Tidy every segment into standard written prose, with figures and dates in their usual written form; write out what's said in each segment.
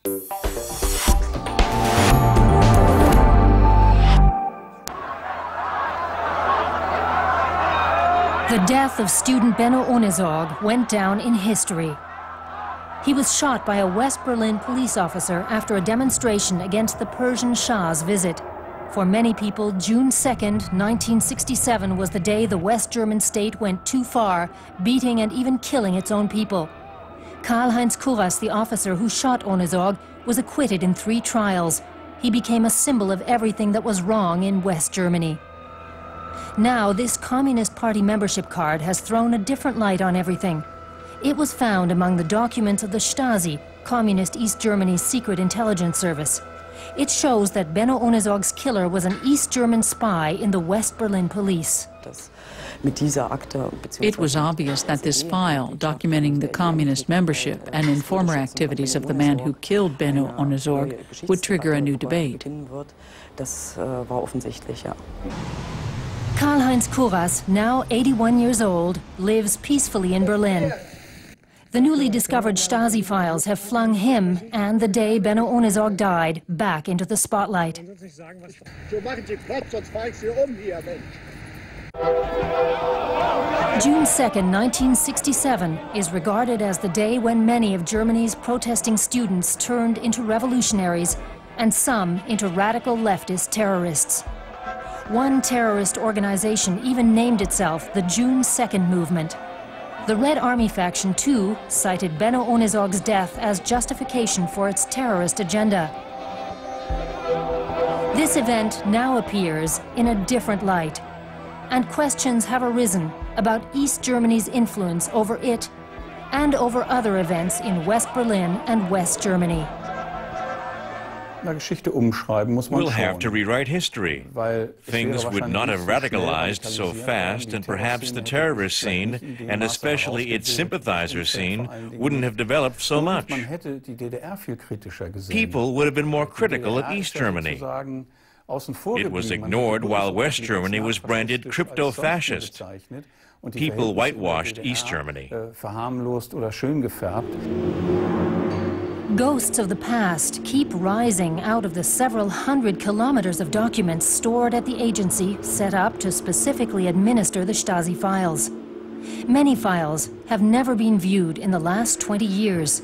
The death of student Benno Ohnesorg went down in history. He was shot by a West Berlin police officer after a demonstration against the Persian Shah's visit. For many people, June 2nd, 1967 was the day the West German state went too far, beating and even killing its own people. Karl-Heinz Kurras, the officer who shot Ohnesorg, was acquitted in 3 trials. He became a symbol of everything that was wrong in West Germany. Now, this Communist Party membership card has thrown a different light on everything. It was found among the documents of the Stasi, Communist East Germany's secret intelligence service. It shows that Benno Ohnesorg's killer was an East German spy in the West Berlin police. It was obvious that this file, documenting the communist membership and informer activities of the man who killed Benno Ohnesorg, would trigger a new debate. Karl-Heinz Kurras, now 81 years old, lives peacefully in Berlin. The newly discovered Stasi files have flung him and the day Benno Ohnesorg died back into the spotlight. June 2nd, 1967 is regarded as the day when many of Germany's protesting students turned into revolutionaries and some into radical leftist terrorists. One terrorist organization even named itself the June 2nd Movement. The Red Army faction, too, cited Benno Ohnesorg's death as justification for its terrorist agenda. This event now appears in a different light, and questions have arisen about East Germany's influence over it and over other events in West Berlin and West Germany. We'll have to rewrite history. Things would not have radicalized so fast, and perhaps the terrorist scene, and especially its sympathizer scene, wouldn't have developed so much. People would have been more critical of East Germany. It was ignored while West Germany was branded crypto-fascist. People whitewashed East Germany. Ghosts of the past keep rising out of the several hundred kilometers of documents stored at the agency set up to specifically administer the Stasi files. Many files have never been viewed in the last 20 years.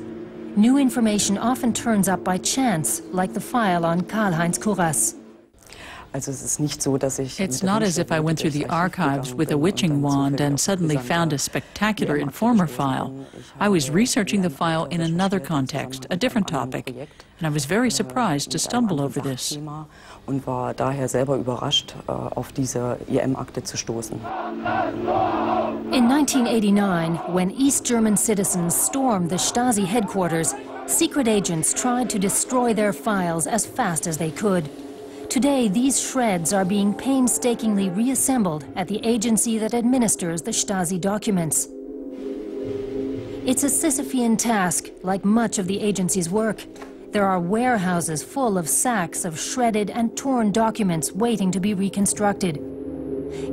New information often turns up by chance, like the file on Karl-Heinz Kurras. It's not as if I went through the archives with a witching wand and suddenly found a spectacular informer file. I was researching the file in another context, a different topic, and I was very surprised to stumble over this. In 1989, when East German citizens stormed the Stasi headquarters, secret agents tried to destroy their files as fast as they could. Today, these shreds are being painstakingly reassembled at the agency that administers the Stasi documents. It's a Sisyphean task, like much of the agency's work. There are warehouses full of sacks of shredded and torn documents waiting to be reconstructed.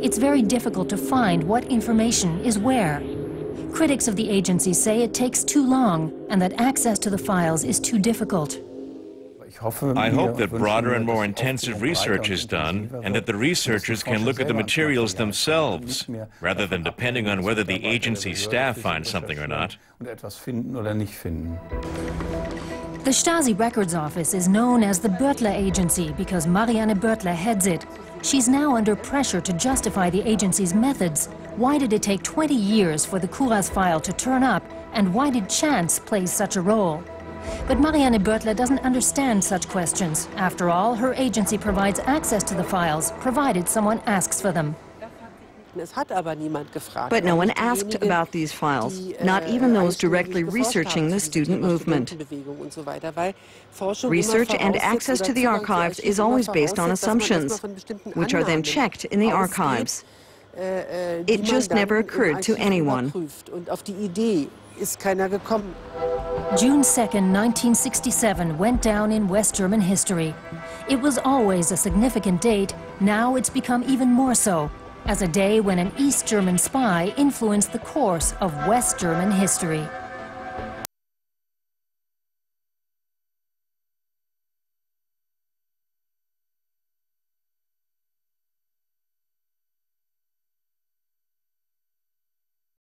It's very difficult to find what information is where. Critics of the agency say it takes too long and that access to the files is too difficult. I hope that broader and more intensive research is done, and that the researchers can look at the materials themselves, rather than depending on whether the agency staff finds something or not. The Stasi Records Office is known as the Böttler Agency because Marianne Böttler heads it. She's now under pressure to justify the agency's methods. Why did it take 20 years for the Kurras file to turn up, and why did chance play such a role? But Marianne Böttler doesn't understand such questions. After all, her agency provides access to the files, provided someone asks for them. But no one asked about these files, not even those directly researching the student movement. Research and access to the archives is always based on assumptions, which are then checked in the archives. It just never occurred to anyone. June 2nd, 1967 went down in West German history. It was always a significant date. Now it's become even more so, as a day when an East German spy influenced the course of West German history.